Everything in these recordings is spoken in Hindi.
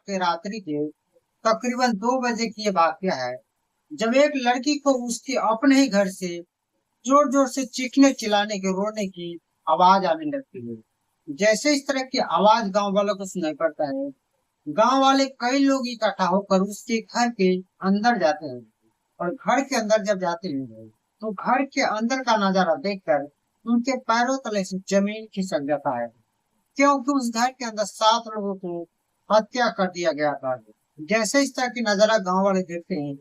के रात्रि के तकरीबन 2 बजे की ये वाकया है, जब एक लड़की को उसके अपने ही घर से जोर जोर से चीखने चिल्लाने के रोने की आवाज आने लगती है। जैसे इस तरह की आवाज गांव वालों को सुनाई पड़ता है, गांव वाले कई लोग इकट्ठा होकर उसके घर के अंदर जाते हैं। और घर के अंदर जब जाते हैं तो घर के अंदर का नजारा देखकर उनके पैरों तले से जमीन खिसक जाता है, क्योंकि उस घर के अंदर 7 लोगों को हत्या कर दिया गया था। जैसे इस तरह की नजारा गांव वाले देखते हैं,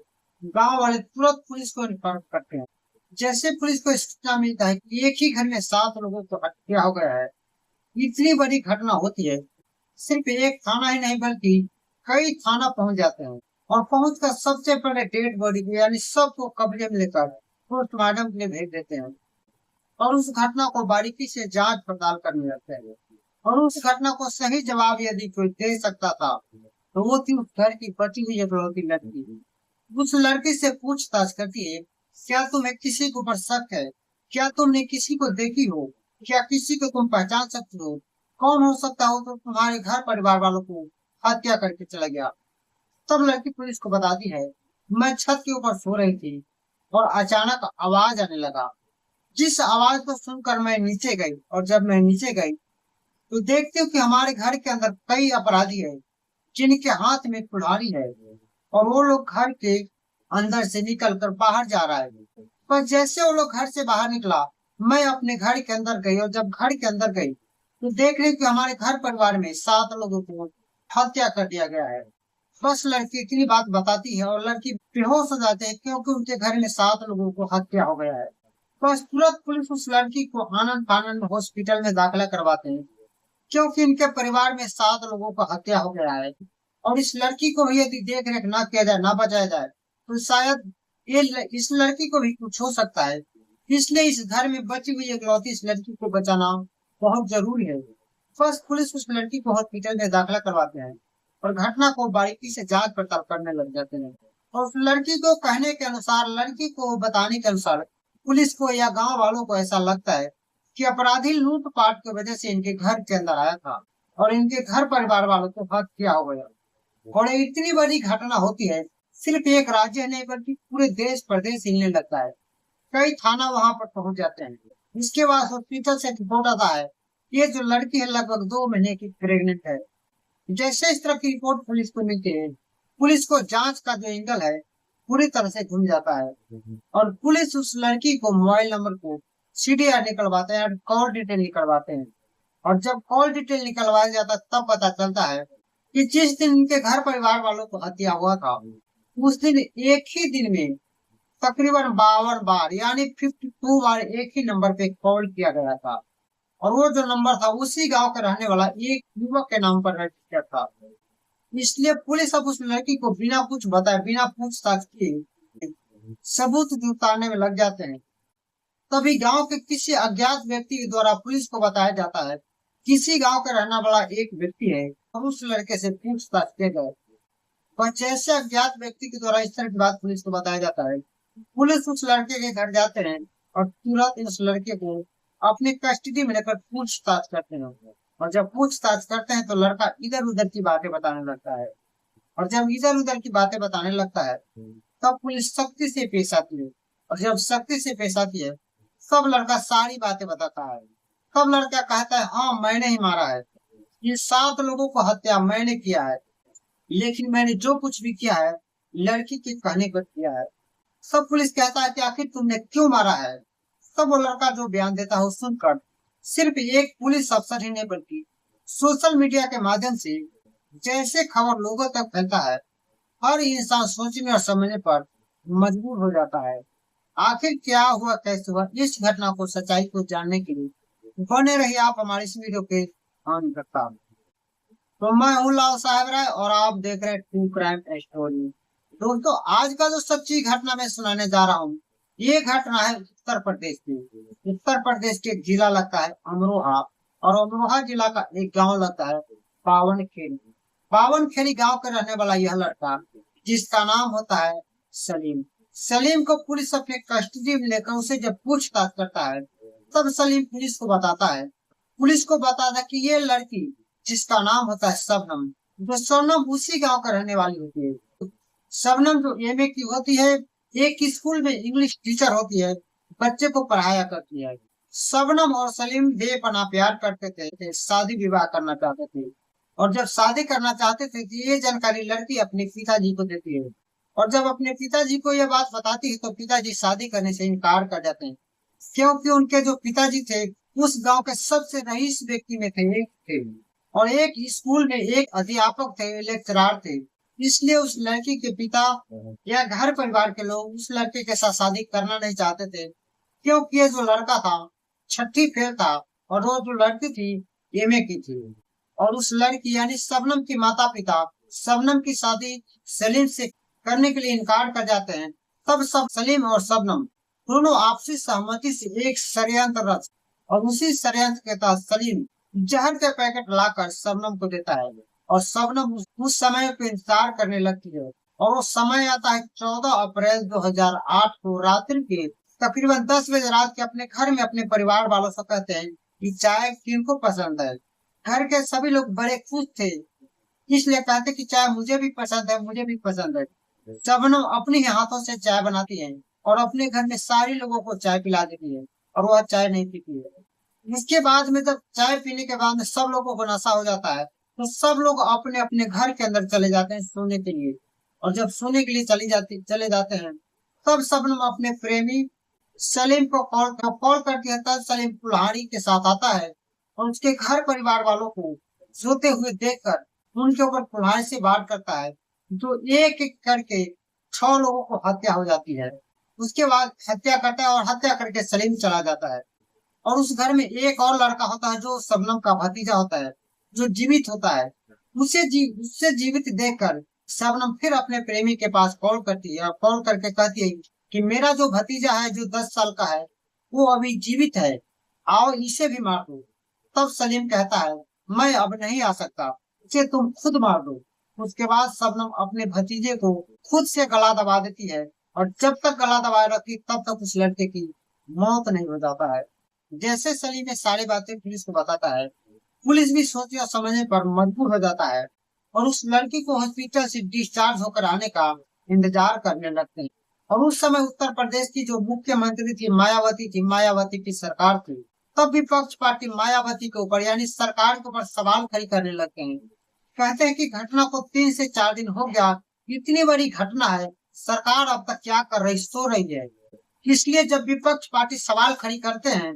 गांव वाले तुरंत पुलिस को इन्फॉर्म करते हैं। जैसे पुलिस को सूचना मिलता है कि एक ही घर में 7 लोगों को हत्या हो गया है, इतनी बड़ी घटना होती है, सिर्फ एक थाना ही नहीं बल्कि कई थाना पहुंच जाते हैं। और पहुंचकर सबसे पहले डेड बॉडी को यानी सबको कब्जे में लेकर पोस्टमार्टम के लिए भेज देते हैं और उस घटना को बारीकी से जांच पड़ताल करने लगते हैं। और उस घटना को सही जवाब यदि कोई दे सकता था तो वो थी उस घर की बची हुई इकलौती लड़की। उस लड़की से पूछताछ करती है, क्या तुम्हें किसी के ऊपर शक है? क्या तुमने किसी को देखी हो? क्या किसी को तुम पहचान सकते हो? कौन हो सकता हो तो तुम्हारे घर परिवार वालों को हत्या करके चला गया? तब लड़की पुलिस को बताती है, मैं छत के ऊपर सो रही थी और अचानक आवाज आने लगा। जिस आवाज को सुनकर मैं नीचे गई और जब मैं नीचे गई तो देखती हूँ कि हमारे घर के अंदर कई अपराधी है जिनके हाथ में कुल्हाड़ी है और वो लोग घर के अंदर से निकल कर बाहर जा रहा है। पर जैसे वो लोग घर से बाहर निकला, मैं अपने घर के अंदर गई और जब घर के अंदर गई तो देख रही कि हमारे घर परिवार में 7 लोगों को हत्या कर दिया गया है। बस लड़की इतनी बात बताती है और लड़की बेहोश हो जाते हैं क्योंकि उनके घर में 7 लोगों को हत्या हो गया है। बस तुरंत पुलिस उस लड़की को आनंद फानंद हॉस्पिटल में दाखिला करवाते हैं, क्योंकि इनके परिवार में 7 लोगों को हत्या हो गया है। और इस लड़की को भी यदि देख रेख ना किया जाए, ना बचाया जाए तो शायद इस लड़की को भी कुछ हो सकता है। इसलिए इस घर में बची हुई इकलौती इस लड़की को बचाना बहुत जरूरी है। फर्स्ट पुलिस उस लड़की को हॉस्पिटल में दाखिला करवाते हैं और घटना को बारीकी से जांच पड़ताल करने लग जाते हैं। और उस लड़की को कहने के अनुसार, लड़की को बताने के अनुसार पुलिस को या गांव वालों को ऐसा लगता है कि अपराधी लूटपाट की वजह से इनके घर के अंदर आया था और इनके घर परिवार वालों को हत्या हो गया। और इतनी बड़ी घटना होती है, सिर्फ एक राज्य नहीं बल्कि पूरे देश प्रदेश हिलने लगता है। कई थाना वहां पर पहुंच जाते हैं। इसके बाद हॉस्पिटल से रिपोर्ट आता है, ये जो लड़की है लगभग 2 महीने की प्रेग्नेंट है। जैसे इस तरह की रिपोर्ट पुलिस को मिलती है, पुलिस को जांच का जो एंगल है पूरी तरह से घूम जाता है और पुलिस उस लड़की को मोबाइल नंबर को सीडीआर निकलवाते हैं, कॉल डिटेल निकलवाते हैं। और जब कॉल डिटेल निकलवाया जाता है तब पता चलता है कि जिस दिन इनके घर परिवार वालों को हत्या हुआ था, उस दिन एक ही दिन में तकरीबन 52 बार यानी 52 बार एक ही नंबर पे कॉल किया गया था। और वो जो नंबर था उसी गांव का रहने वाला एक युवक के नाम पर रजिस्टर था। इसलिए पुलिस अब उस लड़की को बिना कुछ बताए, बिना पूछताछ किए सबूत जुटाने में लग जाते हैं। तभी गांव के किसी अज्ञात व्यक्ति के द्वारा पुलिस को बताया जाता है, किसी गांव का रहने वाला एक व्यक्ति है और उस लड़के से पूछताछ किए गए। पर जैसे अज्ञात व्यक्ति के द्वारा इस तरह की बात पुलिस को बताया जाता है, पुलिस उस लड़के के घर जाते हैं और तुरंत उस लड़के को अपने कस्टडी में लेकर पूछताछ करते हैं। और जब पूछताछ करते हैं तो लड़का इधर उधर की बातें बताने लगता है। और जब इधर उधर की बातें बताने लगता है तब पुलिस सख्ती से पेश आती है। और जब सख्ती से पेश आती है सब लड़का सारी बातें बताता है। तब लड़का कहता है, हाँ मैंने ही मारा है, ये 7 लोगों को हत्या मैंने किया है, लेकिन मैंने जो कुछ भी किया है लड़की के कहने पर किया है। सब पुलिस कहता है कि आखिर तुमने क्यों मारा है। तब वो लड़का जो बयान देता है सुनकर सिर्फ एक पुलिस अफसर ही नहीं बल्कि सोशल मीडिया के माध्यम से जैसे खबर लोगों तक फैलता है, हर इंसान सोचने और समझने पर मजबूर हो जाता है। आखिर क्या हुआ, कैसे हुआ, इस घटना को, सच्चाई को जानने के लिए बने रहिए आप हमारे इस वीडियो के अंत तक। तो मैं हूँ लाल साहब राय और आप देख रहे हैं ट्रू क्राइम स्टोरी। दोस्तों आज का जो सच्ची घटना मैं सुनाने जा रहा हूँ, ये घटना है उत्तर प्रदेश की। उत्तर प्रदेश के एक जिला लगता है अमरोहा और अमरोहा जिला का एक गांव लगता है बावनखेड़ी। बावनखेड़ी गांव का रहने वाला यह लड़का, जिसका नाम होता है सलीम। सलीम को पुलिस अपने कस्टडी में लेकर उसे जब पूछताछ करता है तब सलीम पुलिस को बताता है कि ये लड़की जिसका नाम होता है शबनम, जो शबनम उसी गांव का रहने वाली होती है। शबनम जो एमए की होती है, एक स्कूल में इंग्लिश टीचर होती है, बच्चे को पढ़ाया करती है। शबनम और सलीम बेपनाह प्यार करते थे, शादी विवाह करना चाहते थे। और जब शादी करना चाहते थे तो ये जानकारी लड़की अपने पिताजी को देती है। और जब अपने पिताजी को यह बात बताती है तो पिताजी शादी करने से इनकार कर जाते हैं, क्योंकि उनके जो पिताजी थे उस गांव के सबसे रईस व्यक्ति में थे, एक थे। और एक स्कूल में एक अध्यापक थे, लेक्चरार थे। इसलिए उस लड़की के पिता या घर परिवार के लोग उस लड़के के साथ शादी करना नहीं चाहते थे, क्योंकि ये जो लड़का था छठी फेल था, और वो जो लड़की थी एमए की थी। और उस लड़की यानी शबनम की माता पिता शबनम की शादी सलीम से करने के लिए इनकार कर जाते हैं। तब सब सलीम और शबनम दोनों आपसी सहमति से एक षड्यंत्र रच, और उसी षड्यंत्र के तहत सलीम जहर के पैकेट लाकर शबनम को देता है। और शबनम उस समय को इंतजार करने लगती है। और वो समय आता है 14 अप्रैल 2008 को रात्रि के तकरीबन 10 बजे रात के अपने घर में अपने परिवार वालों से कहते हैं कि चाय किनको पसंद है। घर के सभी लोग बड़े खुश थे, इसलिए कहते कि चाय मुझे भी पसंद है, मुझे भी पसंद है। शबनम अपने ही हाथों से चाय बनाती है और अपने घर में सारे लोगों को चाय पिला देती है, और वह चाय नहीं पीती है। इसके बाद में जब चाय पीने के बाद में सब लोगों को नशा हो जाता है, तो सब लोग अपने अपने घर के अंदर चले जाते हैं सोने के लिए। और जब सोने के लिए चले जाते हैं, तब शबनम अपने प्रेमी सलीम को कॉल करती है। तब सलीम कुल्हाड़ी के साथ आता है और उसके घर परिवार वालों को सोते हुए देखकर उनके ऊपर कुल्हाड़ी से वार करता है, जो एक एक करके 6 लोगों को हत्या हो जाती है। उसके बाद हत्या करता है और हत्या करके सलीम चला जाता है। और उस घर में एक और लड़का होता है जो शबनम का भतीजा होता है, जो जीवित होता है। उससे जीवित देखकर शबनम फिर अपने प्रेमी के पास कॉल करती है और कॉल करके कहती है कि मेरा जो भतीजा है जो 10 साल का है वो अभी जीवित है, आओ इसे भी मार दो। तब सलीम कहता है मैं अब नहीं आ सकता, इसे तुम खुद मार दो। उसके बाद शबनम अपने भतीजे को खुद से गला दबा देती है, और जब तक गला दबाए रखती तब तक उस लड़के की मौत नहीं हो जाता है। जैसे सलीम ये सारी बातें पुलिस को बताता है, पुलिस भी सोचने और समझने पर मजबूर हो जाता है, और उस लड़की को हॉस्पिटल से डिस्चार्ज होकर आने का इंतजार करने लगते हैं। और उस समय उत्तर प्रदेश की जो मुख्यमंत्री थी मायावती की सरकार थी। तब विपक्ष पार्टी मायावती के ऊपर यानी सरकार के ऊपर सवाल खड़ी करने लगते हैं। कहते हैं कि घटना को 3 से 4 दिन हो गया, इतनी बड़ी घटना है, सरकार अब तक क्या कर रही, सो रही है। इसलिए जब विपक्ष पार्टी सवाल खड़ी करते हैं,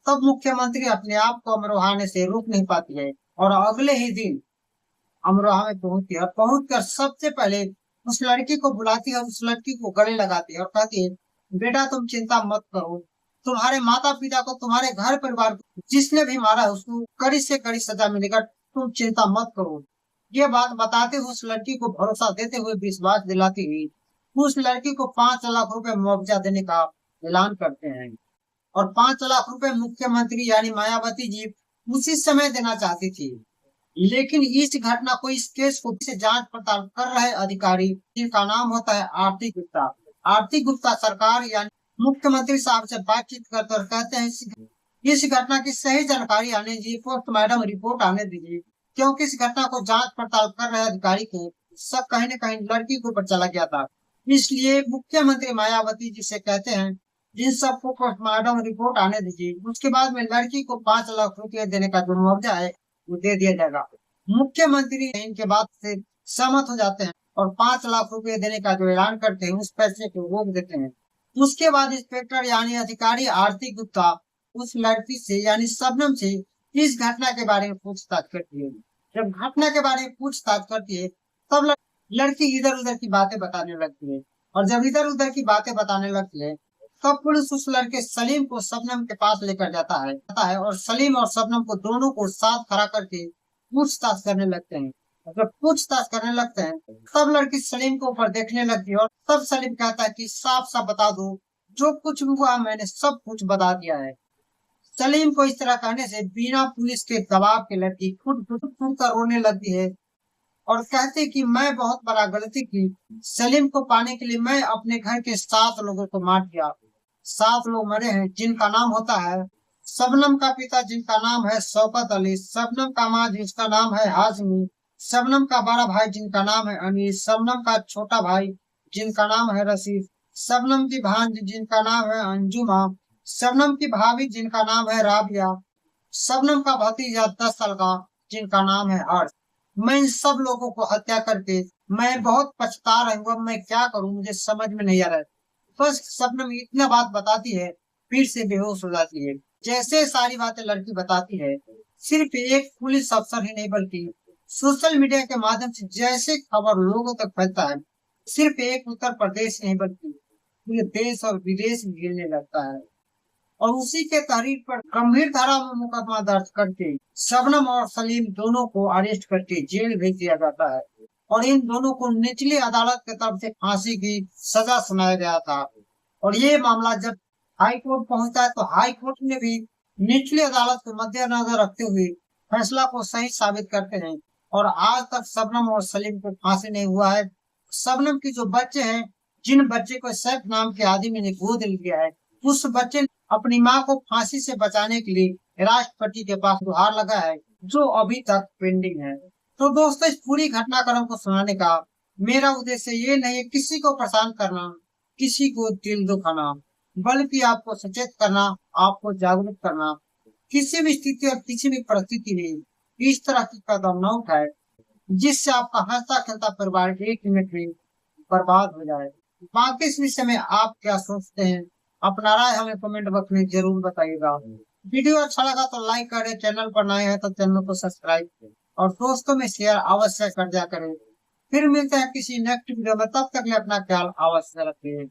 तब मुख्यमंत्री अपने आप को अमरोहा आने से रोक नहीं पाती है, और अगले ही दिन अमरोहा में पहुंचती है। पहुंच कर सबसे पहले उस लड़की को बुलाती है, उस लड़की को गले लगाती है और कहती है बेटा तुम चिंता मत करो, तुम्हारे माता पिता को, तुम्हारे घर परिवार को जिसने भी मारा है उसको कड़ी से कड़ी सजा मिलेगा, तुम चिंता मत करो। ये बात बताते हुए उस लड़की को भरोसा देते हुए विश्वास दिलाती हुई उस लड़की को 5 लाख रुपए मुआवजा देने का ऐलान करते हैं। और 5 लाख रुपए मुख्यमंत्री यानी मायावती जी उसी समय देना चाहती थी, लेकिन इस घटना को, इस केस को से जांच पड़ताल कर रहे अधिकारी जिनका नाम होता है आरती गुप्ता। आरती गुप्ता सरकार यानी मुख्यमंत्री साहब से बातचीत करते और कहते हैं इस घटना की सही जानकारी आने दीजिए, पोस्टमार्टम रिपोर्ट आने दीजिए, क्योंकि इस घटना को जांच पड़ताल कर रहे अधिकारी को सब कहीं न कहीं लड़की के ऊपर चला गया था। इसलिए मुख्यमंत्री मायावती जी से कहते हैं जिन सबको पोस्टमार्टम रिपोर्ट आने दीजिए, उसके बाद में लड़की को 5 लाख रुपए देने का जो मुआवजा है वो दे दिया जाएगा। मुख्यमंत्री इनके बात से सहमत हो जाते हैं और 5 लाख रुपए देने का जो ऐलान करते हैं उस पैसे को रोक देते हैं। उसके बाद इंस्पेक्टर यानी अधिकारी आरती गुप्ता उस लड़की से यानी शबनम से इस घटना के बारे में पूछताछ करती है। जब घटना के बारे में पूछताछ करती है तब लड़की इधर उधर की बातें बताने लगती है, और जब इधर उधर की बातें बताने लगती है तब पुलिस उस लड़के सलीम को शबनम के पास लेकर जाता है और सलीम और शबनम को दोनों को साथ खड़ा करके पूछताछ करने लगते हैं। और जब पूछताछ करने लगते हैं तब लड़की सलीम के ऊपर देखने लगती है, और तब सलीम कहता है कि साफ साफ बता दो, जो कुछ भी हुआ मैंने सब कुछ बता दिया है। सलीम को इस तरह कहने से बिना पुलिस के दबाव के लड़की खुद खुद कर रोने लगती है और कहती कि मैं बहुत बड़ा गलती की, सलीम को पाने के लिए मैं अपने घर के 7 लोगों को मार दिया। 7 लोग मरे हैं जिनका नाम होता है शबनम का पिता जिनका नाम है शौकत अली, शबनम का माँ जिसका नाम है हाशमी, शबनम का बड़ा भाई जिनका नाम है अनीस, शबनम का छोटा भाई जिनका नाम है रशीद, शबनम की भांजी जिनका नाम है अंजुमा, शबनम की भाभी जिनका नाम है राबिया, शबनम का भतीजा 10 साल का जिनका नाम है अर्श। मैं इन सब लोगों को हत्या करके मैं बहुत पछता रही हूँ। अब मैं क्या करूँ, मुझे समझ में नहीं आ रहा है। बस शबनम इतना बात बताती है, फिर से बेहोश हो जाती है। जैसे सारी बातें लड़की बताती है, सिर्फ एक पुलिस अफसर ही नहीं बल्कि सोशल मीडिया के माध्यम से जैसे खबर लोगों तक फैलता है, सिर्फ एक उत्तर प्रदेश नहीं बल्कि पूरे देश और विदेश में गिरने लगता है। और उसी के तहरीर पर गंभीर धारा में मुकदमा दर्ज करके शबनम और सलीम दोनों को अरेस्ट करके जेल भेज दिया जाता है। और इन दोनों को निचली अदालत की तरफ से फांसी की सजा सुनाया गया था। और ये मामला जब हाई कोर्ट पहुंचता है तो हाई कोर्ट ने भी निचली अदालत को मद्देनजर रखते हुए फैसला को सही साबित करते हैं। और आज तक शबनम और सलीम को फांसी नहीं हुआ है। शबनम की जो बच्चे हैं, जिन बच्चे को सैफ नाम के आदमी ने गोद लिया है, उस बच्चे ने अपनी माँ को फांसी से बचाने के लिए राष्ट्रपति के पास गुहार लगा है, जो अभी तक पेंडिंग है। तो दोस्तों, इस पूरी घटनाक्रम को सुनाने का मेरा उद्देश्य ये नहीं है किसी को परेशान करना, किसी को दिल दुखाना, बल्कि आपको सचेत करना, आपको जागरूक करना। किसी भी स्थिति और किसी भी परिस्थिति में इस तरह की कदम न उठाए जिससे आपका हंसता खेलता परिवार 1 मिनट में बर्बाद हो जाए। बाकी इस विषय में आप क्या सोचते हैं, अपना राय हमें कमेंट बॉक्स में जरूर बताइएगा। वीडियो अच्छा लगा तो लाइक करें, चैनल पर नए हैं तो चैनल को सब्सक्राइब करें और दोस्तों में शेयर अवश्य कर दिया करें। फिर मिलते हैं किसी नेक्स्ट वीडियो में, तब तक के लिए अपना ख्याल अवश्य रखिए।